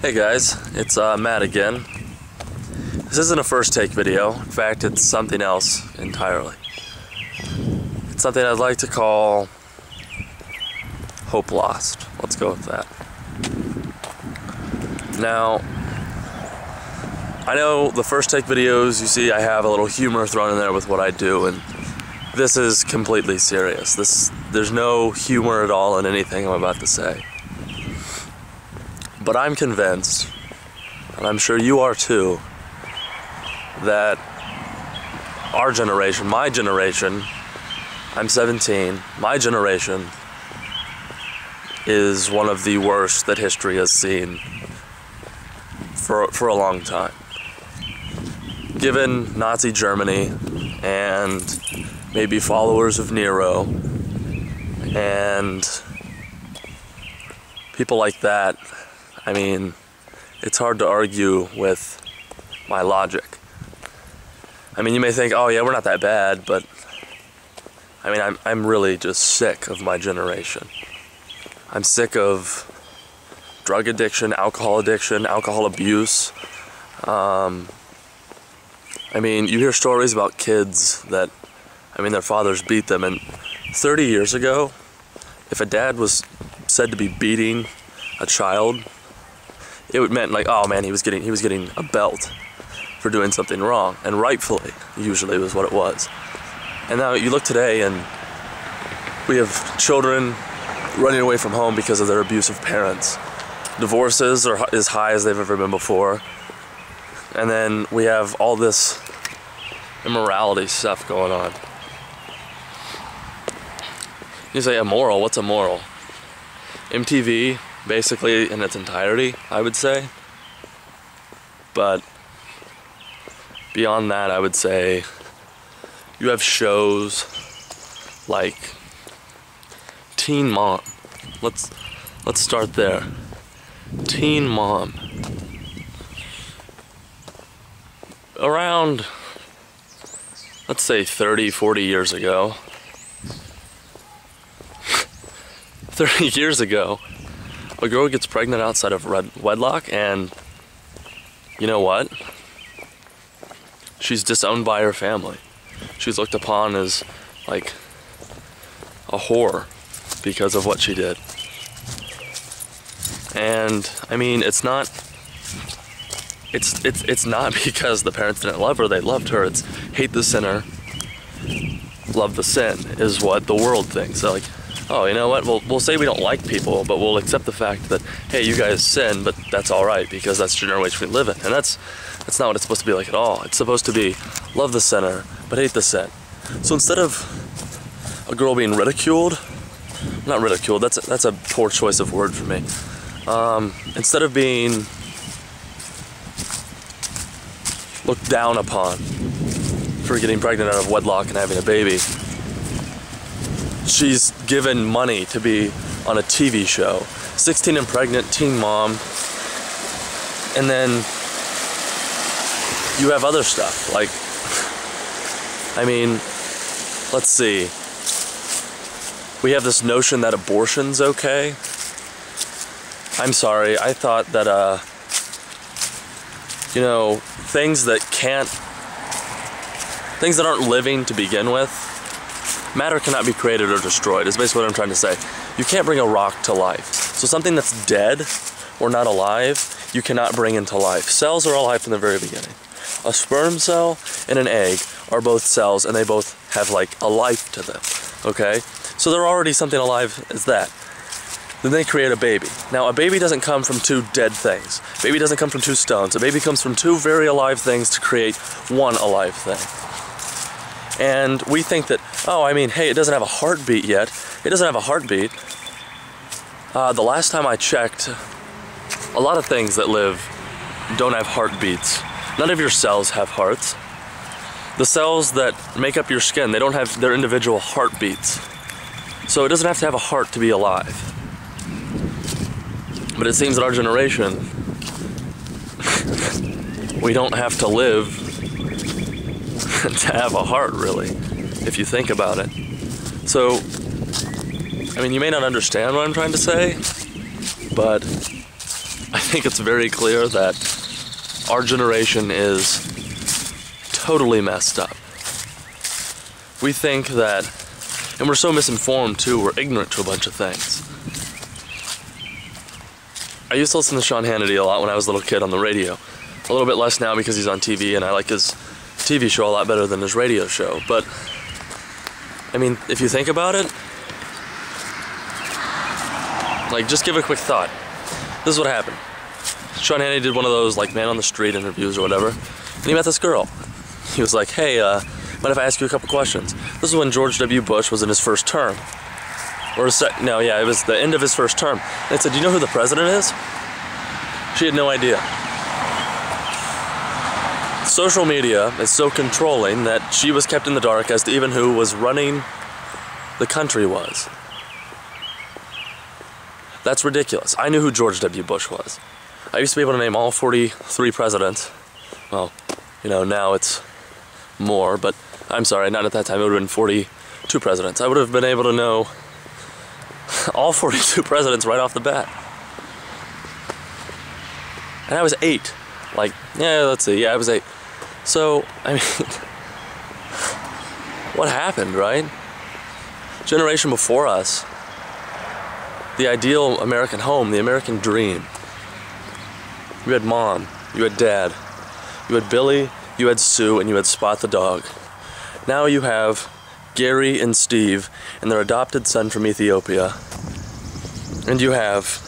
Hey guys, it's Matt again. This isn't a first take video. In fact, it's something else entirely. It's something I'd like to call Hope Lost. Let's go with that. Now, I know the first take videos, you see I have a little humor thrown in there with what I do, and this is completely serious. There's no humor at all in anything I'm about to say. But I'm convinced, and I'm sure you are too, that our generation, my generation, I'm 17, my generation is one of the worst that history has seen for a long time. Given Nazi Germany and maybe followers of Nero and people like that, I mean, it's hard to argue with my logic. I mean, you may think, oh yeah, we're not that bad, but I mean, I'm really just sick of my generation. I'm sick of drug addiction, alcohol abuse. I mean, you hear stories about kids that, I mean, their fathers beat them, and 30 years ago, if a dad was said to be beating a child, it meant like, oh man, he was getting a belt for doing something wrong, and rightfully, usually was what it was. And now you look today, and we have children running away from home because of their abusive parents. Divorces are as high as they've ever been before, and then we have all this immorality stuff going on. You say immoral? What's immoral? MTV, basically in its entirety, I would say. But beyond that, I would say you have shows like Teen Mom. Let's start there. Teen Mom. Around, let's say 30, 40 years ago. 30 years ago, a girl gets pregnant outside of wedlock, and you know what? She's disowned by her family. She's looked upon as like a whore because of what she did. And I mean, it's not because the parents didn't love her, they loved her. It's hate the sinner, love the sin is what the world thinks. They're like, oh, you know what, we'll say we don't like people, but we'll accept the fact that, hey, you guys sin, but that's all right because that's the generation we live in. And that's not what it's supposed to be like at all. It's supposed to be love the sinner, but hate the sin. So instead of a girl being ridiculed, not ridiculed, that's a poor choice of word for me. Instead of being looked down upon for getting pregnant out of wedlock and having a baby, she's given money to be on a TV show. 16 and pregnant, Teen Mom. And then you have other stuff, like, I mean, let's see. We have this notion that abortion's okay. I'm sorry, I thought that, you know, things that aren't living to begin with, matter cannot be created or destroyed, is basically what I'm trying to say. You can't bring a rock to life. So something that's dead or not alive, you cannot bring into life. Cells are alive from the very beginning. A sperm cell and an egg are both cells, and they both have like a life to them, okay? So they're already something alive as that. Then they create a baby. Now, a baby doesn't come from two dead things. A baby doesn't come from two stones. A baby comes from two very alive things to create one alive thing. And we think that, oh, I mean, hey, it doesn't have a heartbeat yet. It doesn't have a heartbeat. The last time I checked, a lot of things that live don't have heartbeats. None of your cells have hearts. The cells that make up your skin, they don't have their individual heartbeats. So it doesn't have to have a heart to be alive. But it seems that our generation, we don't have to live to have a heart, really, if you think about it. So, I mean, you may not understand what I'm trying to say, but I think it's very clear that our generation is totally messed up. We think that, and we're so misinformed too, we're ignorant to a bunch of things. I used to listen to Sean Hannity a lot when I was a little kid on the radio. A little bit less now because he's on TV and I like his TV show a lot better than his radio show. But, I mean, if you think about it, like, just give a quick thought. This is what happened. Sean Hannity did one of those, like, man on the street interviews or whatever, and he met this girl. He was like, hey, mind if I ask you a couple questions? This is when George W. Bush was in his first term. Or no, yeah, it was the end of his first term. They said, do you know who the president is? She had no idea. Social media is so controlling that she was kept in the dark as to even who was running the country was. That's ridiculous. I knew who George W. Bush was. I used to be able to name all 43 presidents. Well, you know, now it's more, but I'm sorry, not at that time. It would have been 42 presidents. I would have been able to know all 42 presidents right off the bat. And I was 8. Like, yeah, let's see. Yeah, I was 8. So, I mean, what happened, right? Generation before us, the ideal American home, the American dream. You had mom, you had dad, you had Billy, you had Sue, and you had Spot the dog. Now you have Gary and Steve and their adopted son from Ethiopia. And you have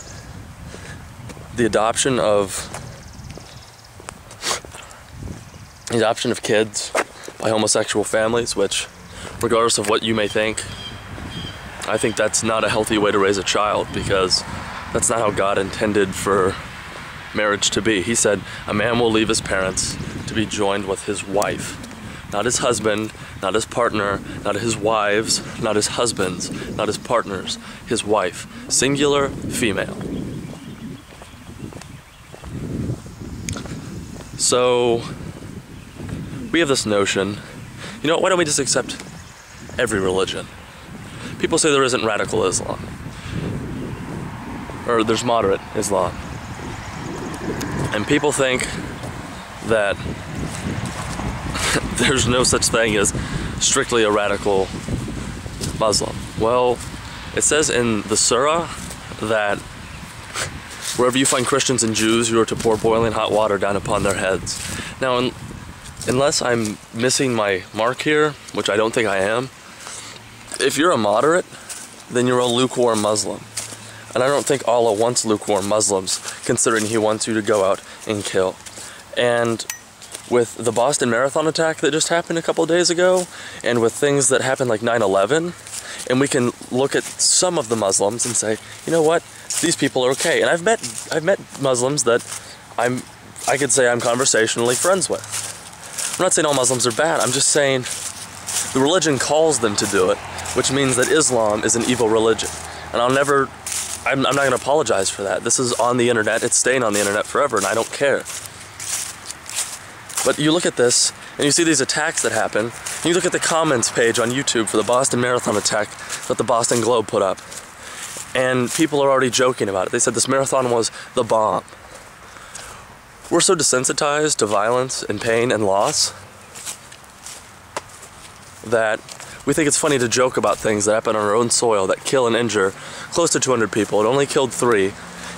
the adoption of kids by homosexual families, which, regardless of what you may think, I think that's not a healthy way to raise a child, because that's not how God intended for marriage to be. He said a man will leave his parents to be joined with his wife. Not his husband, not his partner, not his wives, not his husbands, not his partners, his wife. Singular, female. So, we have this notion, you know, why don't we just accept every religion? People say there isn't radical Islam. Or there's moderate Islam. And people think that there's no such thing as strictly a radical Muslim. Well, it says in the Surah that wherever you find Christians and Jews, you are to pour boiling hot water down upon their heads. Now, unless I'm missing my mark here, which I don't think I am, if you're a moderate, then you're a lukewarm Muslim. And I don't think Allah wants lukewarm Muslims, considering He wants you to go out and kill. And with the Boston Marathon attack that just happened a couple of days ago, and with things that happened like 9/11, and we can look at some of the Muslims and say, you know what, these people are okay. And I've met Muslims that I could say I'm conversationally friends with. I'm not saying all Muslims are bad. I'm just saying the religion calls them to do it, which means that Islam is an evil religion. And I'm not going to apologize for that. This is on the internet. It's staying on the internet forever, and I don't care. But you look at this, and you see these attacks that happen, and you look at the comments page on YouTube for the Boston Marathon attack that the Boston Globe put up, and people are already joking about it. They said this marathon was the bomb. We're so desensitized to violence and pain and loss that we think it's funny to joke about things that happen on our own soil that kill and injure close to 200 people. It only killed 3,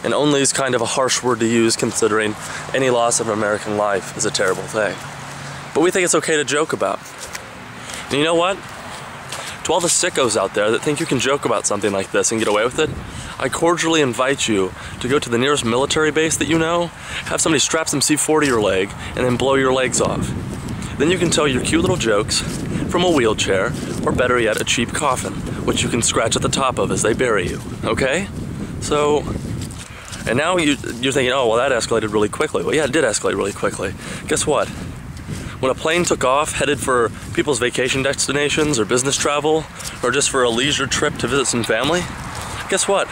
and only is kind of a harsh word to use, considering any loss of American life is a terrible thing. But we think it's okay to joke about. And you know what? To all the sickos out there that think you can joke about something like this and get away with it, I cordially invite you to go to the nearest military base that you know, have somebody strap some C4 to your leg, and then blow your legs off. Then you can tell your cute little jokes from a wheelchair, or better yet, a cheap coffin, which you can scratch at the top of as they bury you, okay? So, and now you're thinking, oh, well, that escalated really quickly. Well, yeah, it did escalate really quickly. Guess what? When a plane took off, headed for people's vacation destinations, or business travel, or just for a leisure trip to visit some family, guess what?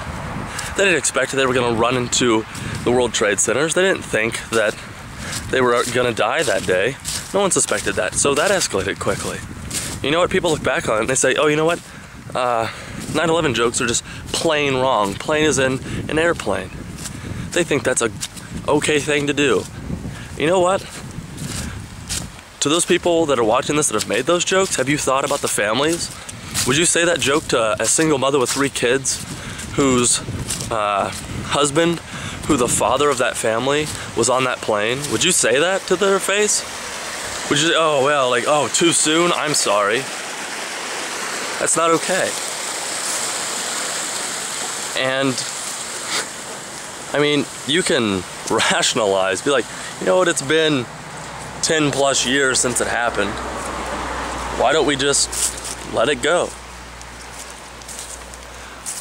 They didn't expect they were gonna run into the World Trade Centers. They didn't think that they were gonna die that day. No one suspected that, so that escalated quickly. You know what? People look back on it and they say, oh, you know what? 9/11 jokes are just plain wrong. Plain as in an airplane. They think that's a okay thing to do. You know what? To those people that are watching this that have made those jokes, have you thought about the families? Would you say that joke to a single mother with 3 kids whose husband, who the father of that family, was on that plane? Would you say that to their face? Would you say, oh, well, like, oh, too soon? I'm sorry. That's not okay. And, I mean, you can rationalize, be like, you know what, it's been 10 plus years since it happened. Why don't we just let it go?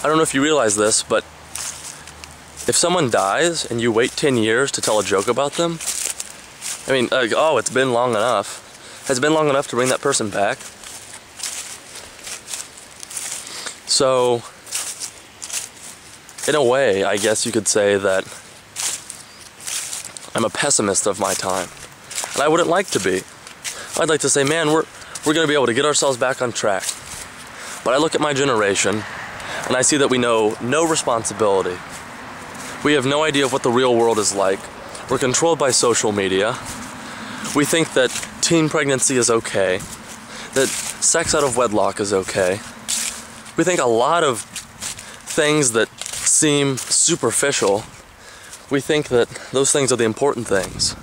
I don't know if you realize this, but if someone dies and you wait 10 years to tell a joke about them, I mean, like, oh, it's been long enough. Has it been long enough to bring that person back? So, in a way, I guess you could say that I'm a pessimist of my time. And I wouldn't like to be. I'd like to say, man, we're going to be able to get ourselves back on track. But I look at my generation, and I see that we know no responsibility. We have no idea of what the real world is like. We're controlled by social media. We think that teen pregnancy is okay, that sex out of wedlock is okay. We think a lot of things that seem superficial, we think that those things are the important things.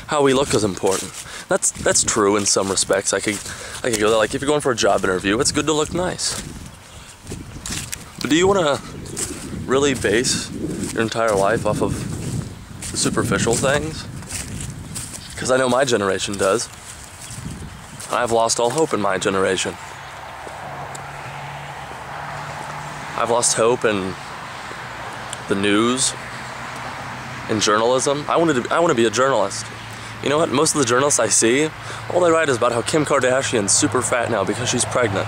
How we look is important. That's true in some respects. I could go there, like if you're going for a job interview, it's good to look nice. But do you want to really base your entire life off of superficial things? Because I know my generation does. I've lost all hope in my generation. I've lost hope in the news, in journalism. I want to be a journalist. You know what? Most of the journalists I see, all they write is about how Kim Kardashian's super fat now because she's pregnant.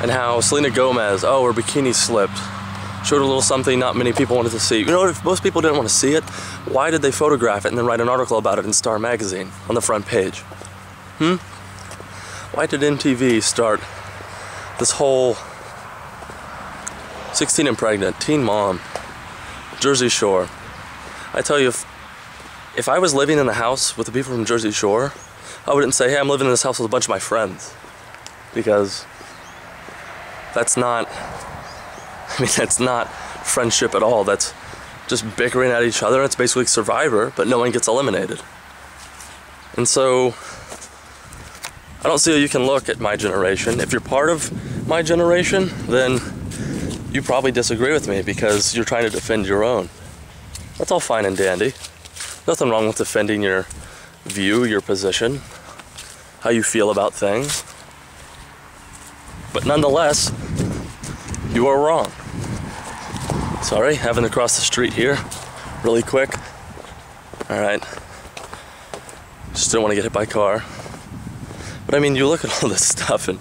And how Selena Gomez, oh, her bikini slipped. Showed a little something not many people wanted to see. You know what? If most people didn't want to see it, why did they photograph it and then write an article about it in Star Magazine on the front page? Why did MTV start this whole 16 and pregnant, teen mom, Jersey Shore? I tell you, if I was living in the house with the people from Jersey Shore, I wouldn't say, hey, I'm living in this house with a bunch of my friends. Because that's not friendship at all. That's just bickering at each other. It's basically Survivor, but no one gets eliminated. And so, I don't see how you can look at my generation. If you're part of my generation, then you probably disagree with me because you're trying to defend your own. That's all fine and dandy. Nothing wrong with defending your view, your position, how you feel about things. But nonetheless, you are wrong. Sorry, having to cross the street here really quick. Alright. Just didn't want to get hit by a car. But I mean, you look at all this stuff and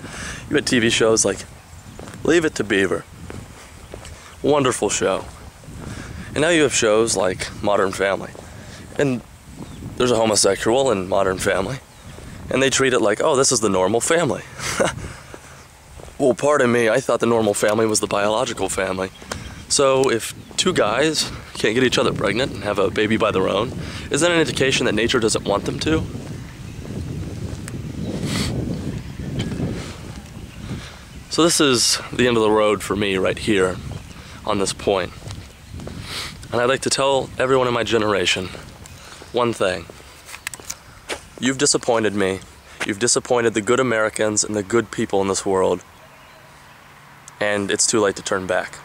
you had TV shows like Leave It to Beaver. Wonderful show. And now you have shows like Modern Family. And there's a homosexual in Modern Family. And they treat it like, oh, this is the normal family. Well, pardon me, I thought the normal family was the biological family. So if 2 guys can't get each other pregnant and have a baby by their own, is that an indication that nature doesn't want them to? So this is the end of the road for me right here on this point. And I'd like to tell everyone in my generation one thing. You've disappointed me. You've disappointed the good Americans and the good people in this world. And it's too late to turn back.